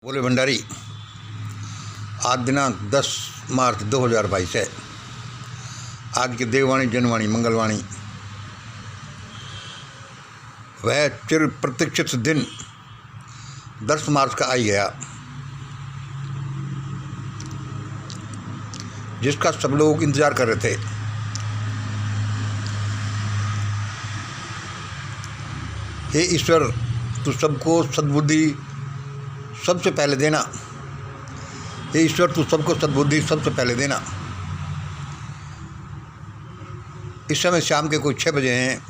बोले भंडारी। आज दिनांक 10 मार्च 2022 है। आज की देववाणी जनवाणी मंगलवाणी वह चिर प्रतीक्षित दिन 10 मार्च का आई गया, जिसका सब लोग इंतजार कर रहे थे। हे ईश्वर, तू सबको सद्बुद्धि सबसे पहले देना। हे ईश्वर, तू सबको सद्बुद्धि सबसे पहले देना। इस समय शाम के कोई 6 बजे हैं।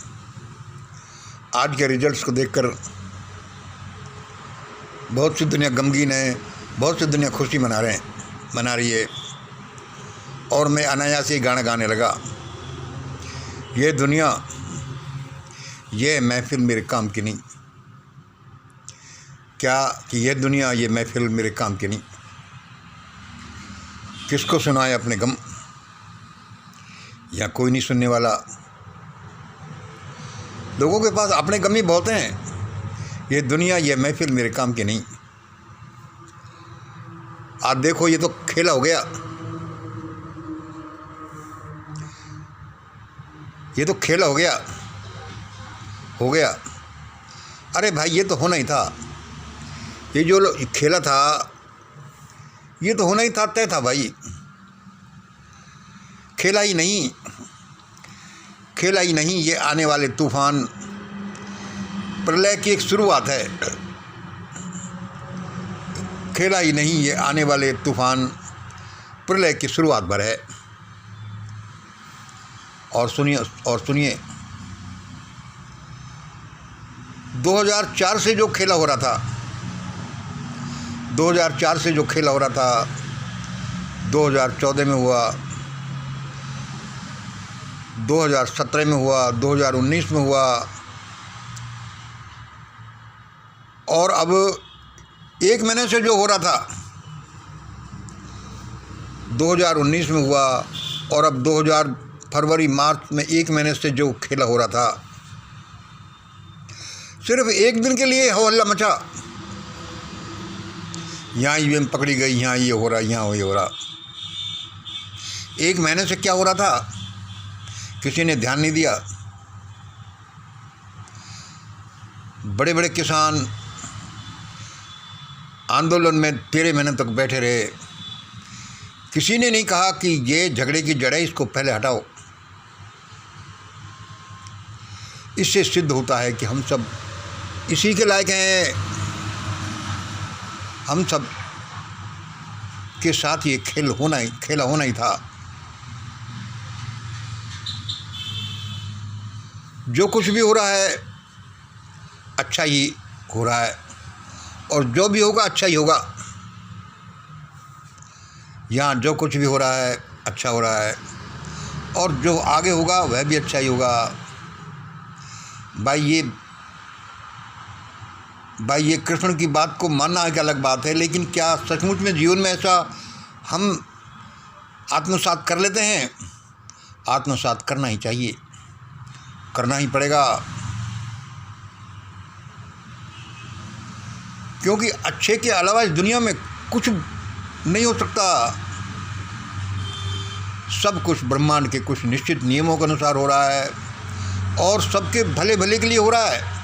आज के रिजल्ट्स को देखकर बहुत सी दुनिया गमगीन है, बहुत सी दुनिया खुशी मना रही है। और मैं अनायास ही गाना गाने लगा। ये दुनिया, ये महफिल मेरे काम की नहीं। क्या कि यह दुनिया, ये महफिल मेरे काम की नहीं। किसको सुनाए अपने गम, या कोई नहीं सुनने वाला। लोगों के पास अपने गम ही बहुत हैं। ये दुनिया, ये महफिल मेरे काम की नहीं। आज देखो, ये तो खेला हो गया। ये तो खेला हो गया। अरे भाई, ये तो होना ही था। ये जो खेला था, ये तो होना ही था, तय था भाई। खेला ही नहीं। ये आने वाले तूफान प्रलय की एक शुरुआत है। खेला ही नहीं, ये आने वाले तूफान प्रलय की शुरुआत भर है। और सुनिए 2004 से जो खेला हो रहा था, 2014 में हुआ, 2017 में हुआ, 2019 में हुआ, और अब 1 महीने से जो हो रहा था 2019 में हुआ, और अब 2000 फरवरी मार्च में 1 महीने से जो खेला हो रहा था, सिर्फ 1 दिन के लिए हो हल्ला मचा। यहाँ ईवीएम पकड़ी गई, यहाँ ये हो रहा, यहाँ ये हो रहा। 1 महीने से क्या हो रहा था, किसी ने ध्यान नहीं दिया। बड़े बड़े किसान आंदोलन में 13 महीने तक बैठे रहे। किसी ने नहीं कहा कि ये झगड़े की जड़ है, इसको पहले हटाओ। इससे सिद्ध होता है कि हम सब इसी के लायक हैं। हम सब के साथ ये खेला होना ही था। जो कुछ भी हो रहा है अच्छा ही हो रहा है, और जो भी होगा अच्छा ही होगा। यहाँ जो कुछ भी हो रहा है अच्छा हो रहा है, और जो आगे होगा वह भी अच्छा ही होगा। भाई ये कृष्ण की बात को मानना एक अलग बात है, लेकिन क्या सचमुच में जीवन में ऐसा हम आत्मसात कर लेते हैं? आत्मसात करना ही चाहिए, करना ही पड़ेगा, क्योंकि अच्छे के अलावा इस दुनिया में कुछ नहीं हो सकता। सब कुछ ब्रह्मांड के कुछ निश्चित नियमों के अनुसार हो रहा है, और सबके भले के लिए हो रहा है।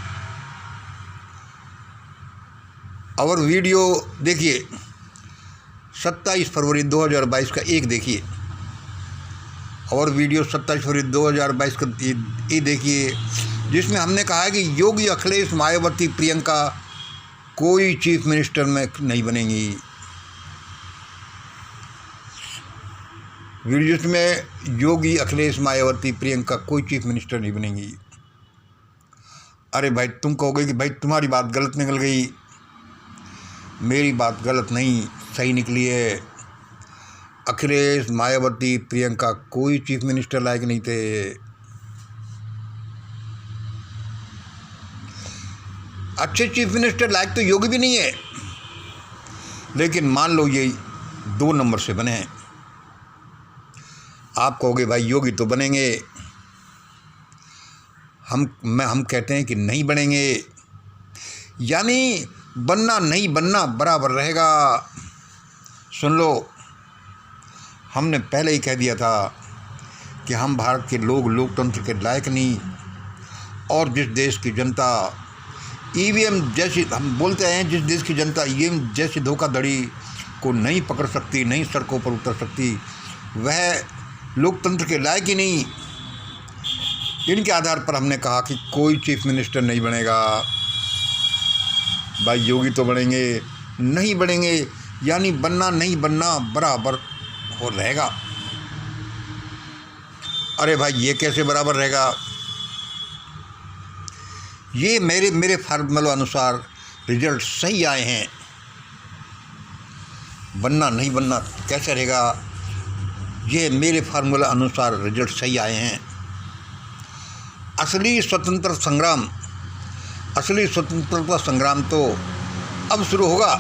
और वीडियो देखिए 27 फरवरी 2022 का एक देखिए, और वीडियो 27 फरवरी 2022 का ये देखिए, जिसमें हमने कहा है कि योगी, अखिलेश, मायावती, प्रियंका कोई चीफ मिनिस्टर में नहीं बनेंगी। वीडियो में योगी, अखिलेश, मायावती, प्रियंका कोई चीफ मिनिस्टर नहीं बनेंगी। अरे भाई, तुम कहोगे कि भाई तुम्हारी बात गलत निकल गई। मेरी बात गलत नहीं, सही निकली है। अखिलेश, मायावती, प्रियंका कोई चीफ मिनिस्टर लायक नहीं थे। अच्छे चीफ मिनिस्टर लायक तो योगी भी नहीं है, लेकिन मान लो ये 2 नंबर से बने हैं। आप कहोगे भाई योगी तो बनेंगे, हम कहते हैं कि नहीं बनेंगे। यानी बनना नहीं बनना बराबर रहेगा। सुन लो, हमने पहले ही कह दिया था कि हम भारत के लोग लोकतंत्र के लायक नहीं, और जिस देश की जनता ईवीएम जैसी, हम बोलते हैं जिस देश की जनता ईवीएम जैसी धोखाधड़ी को नहीं पकड़ सकती, नहीं सड़कों पर उतर सकती, वह लोकतंत्र के लायक ही नहीं। इनके आधार पर हमने कहा कि कोई चीफ मिनिस्टर नहीं बनेगा। भाई योगी तो बनेंगे, नहीं बनेंगे, यानी बनना नहीं बनना बराबर हो रहेगा। अरे भाई ये कैसे बराबर रहेगा? ये मेरे फार्मूला अनुसार रिजल्ट सही आए हैं। बनना नहीं बनना कैसे रहेगा? ये मेरे फार्मूला अनुसार रिजल्ट सही आए हैं। असली स्वतंत्रता संग्राम तो अब शुरू होगा,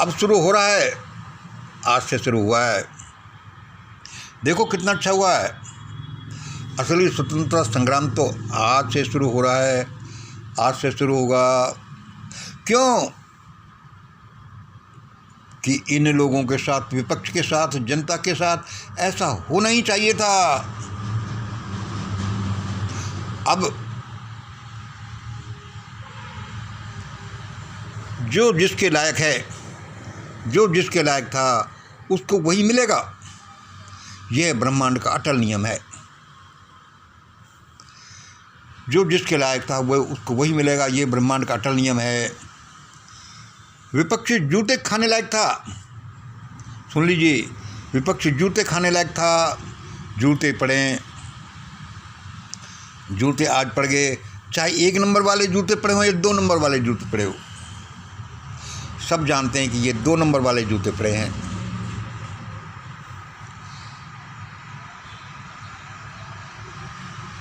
अब शुरू हो रहा है, आज से शुरू हुआ है। देखो कितना अच्छा हुआ है। असली स्वतंत्रता संग्राम तो आज से शुरू हो रहा है, आज से शुरू होगा। क्यों? कि इन लोगों के साथ, विपक्ष के साथ, जनता के साथ ऐसा होना ही चाहिए था। अब जो जिसके लायक है, जो जिसके लायक था उसको वही मिलेगा। यह ब्रह्मांड का अटल नियम है। जो जिसके लायक था वह उसको वही मिलेगा। ये ब्रह्मांड का अटल नियम है। विपक्षी जूते खाने लायक था। सुन लीजिए, विपक्षी जूते खाने लायक था। जूते पड़े, जूते आज पड़ गए, चाहे 1 नंबर वाले जूते पड़े हो या 2 नंबर वाले जूते पड़े हो, सब जानते हैं कि ये 2 नंबर वाले जूते पड़े हैं।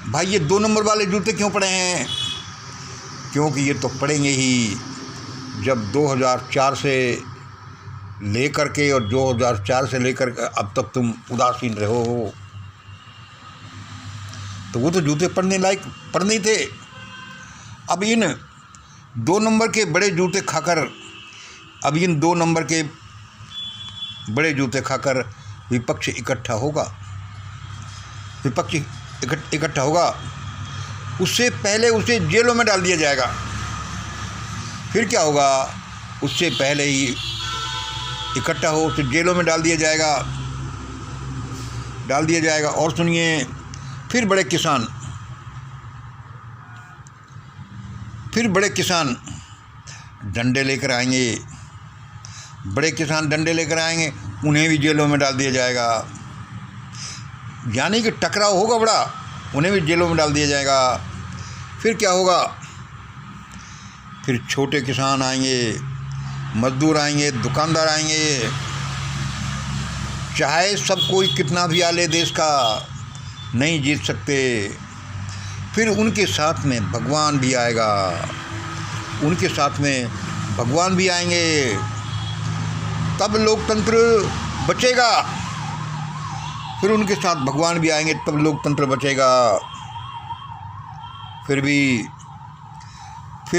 भाई ये 2 नंबर वाले जूते क्यों पड़े हैं? क्योंकि ये तो पड़ेंगे ही जब 2004 से लेकर के, और 2004 से लेकर अब तक तुम उदासीन रहो हो, तो वो तो जूते पड़ने लायक पड़ने ही थे। अब इन 2 नंबर के बड़े जूते खाकर, अब इन 2 नंबर के बड़े जूते खाकर विपक्ष इकट्ठा होगा। विपक्ष इकट्ठा होगा, उससे पहले उसे जेलों में डाल दिया जाएगा। फिर क्या होगा? उससे पहले ही इकट्ठा हो उसे जेलों में डाल दिया जाएगा। और सुनिए, फिर बड़े किसान डंडे लेकर आएंगे। बड़े किसान डंडे लेकर आएंगे, उन्हें भी जेलों में डाल दिया जाएगा। यानी कि टकराव होगा बड़ा, उन्हें भी जेलों में डाल दिया जाएगा। फिर क्या होगा? फिर छोटे किसान आएंगे, मजदूर आएंगे, दुकानदार आएंगे। चाहे सब कोई कितना भी आले देश का, नहीं जीत सकते। फिर उनके साथ में भगवान भी आएगा, उनके साथ में भगवान भी आएंगे, तब लोकतंत्र बचेगा। फिर उनके साथ भगवान भी आएंगे, तब लोकतंत्र बचेगा। फिर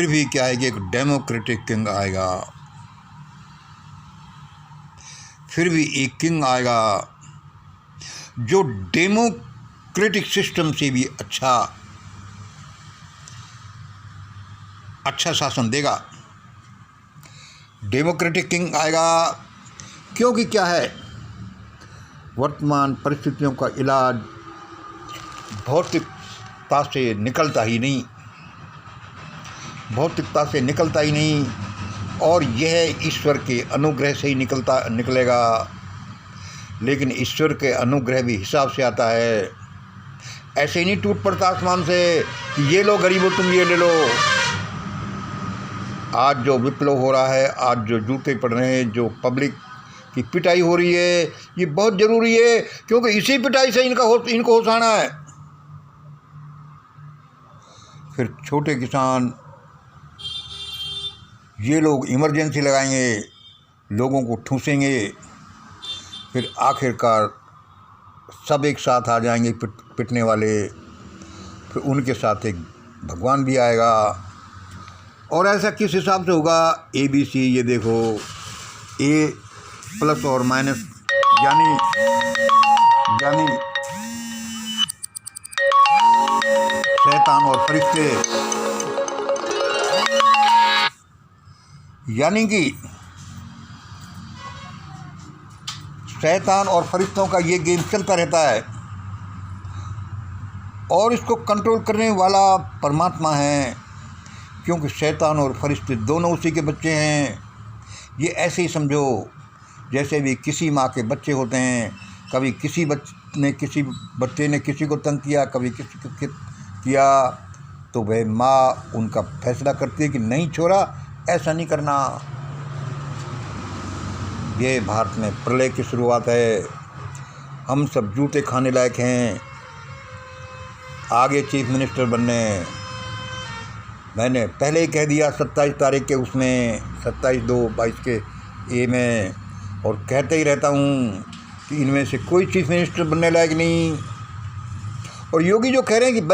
भी क्या है कि एक डेमोक्रेटिक किंग आएगा। फिर भी एक किंग आएगा जो डेमोक्रेटिक सिस्टम से भी अच्छा शासन देगा। डेमोक्रेटिक किंग आएगा क्योंकि क्या है, वर्तमान परिस्थितियों का इलाज भौतिकता से निकलता ही नहीं, और यह ईश्वर के अनुग्रह से ही निकलेगा। लेकिन ईश्वर के अनुग्रह भी हिसाब से आता है। ऐसे ही नहीं टूट पड़ता आसमान से कि ये लो गरीबों तुम ये ले लो। आज जो विप्लव हो रहा है, आज जो जूते पड़ रहे हैं, जो पब्लिक की पिटाई हो रही है, ये बहुत ज़रूरी है, क्योंकि इसी पिटाई से इनको होशाना है। फिर छोटे किसान, ये लोग इमरजेंसी लगाएंगे, लोगों को ठूसेंगे। फिर आखिरकार सब एक साथ आ जाएंगे पिटने वाले। फिर उनके साथ एक भगवान भी आएगा, और ऐसा किस हिसाब से होगा? ABC, ये देखो, A प्लस और माइनस, यानी शैतान और फरिश्ते, यानी कि शैतान और फरिश्तों का ये गेम चलता रहता है और इसको कंट्रोल करने वाला परमात्मा है, क्योंकि शैतान और फरिश्ते दोनों उसी के बच्चे हैं। ये ऐसे ही समझो जैसे भी किसी माँ के बच्चे होते हैं, कभी किसी बच्चे ने किसी को तंग किया, कभी किसी को किया, तो वह माँ उनका फैसला करती है कि नहीं छोरा, ऐसा नहीं करना। ये भारत में प्रलय की शुरुआत है। हम सब जूते खाने लायक हैं, आगे चीफ मिनिस्टर बनने। मैंने पहले ही कह दिया 27 तारीख के उसमें, 27/2/22 के ए में, और कहते ही रहता हूँ कि इनमें से कोई चीफ मिनिस्टर बनने लायक नहीं। और योगी जो कह रहे हैं कि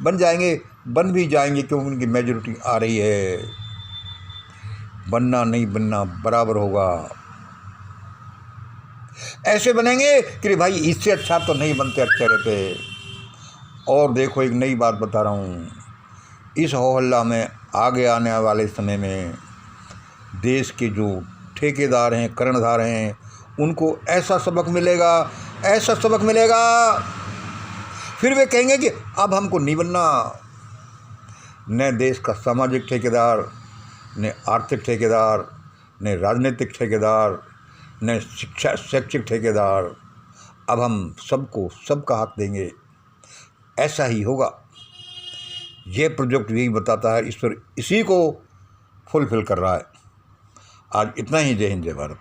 बन जाएंगे, बन भी जाएंगे, क्योंकि उनकी मेजॉरिटी आ रही है। बनना नहीं बनना बराबर होगा। ऐसे बनेंगे कि भाई इससे अच्छा तो नहीं बनते, अच्छे रहते। और देखो, एक नई बात बता रहा हूँ, इस हो हल्ला में आगे आने वाले समय में देश के जो ठेकेदार हैं, कर्णधार हैं, उनको ऐसा सबक मिलेगा, फिर वे कहेंगे कि अब हमको नहीं बनना। न देश का सामाजिक ठेकेदार, न आर्थिक ठेकेदार, न राजनीतिक ठेकेदार, न शैक्षिक ठेकेदार, अब हम सबको सबका हक देंगे। ऐसा ही होगा। ये प्रोजेक्ट यही बताता है, ईश्वर इसी को फुलफिल कर रहा है। आज इतना ही। जय हिंद, जय भारत।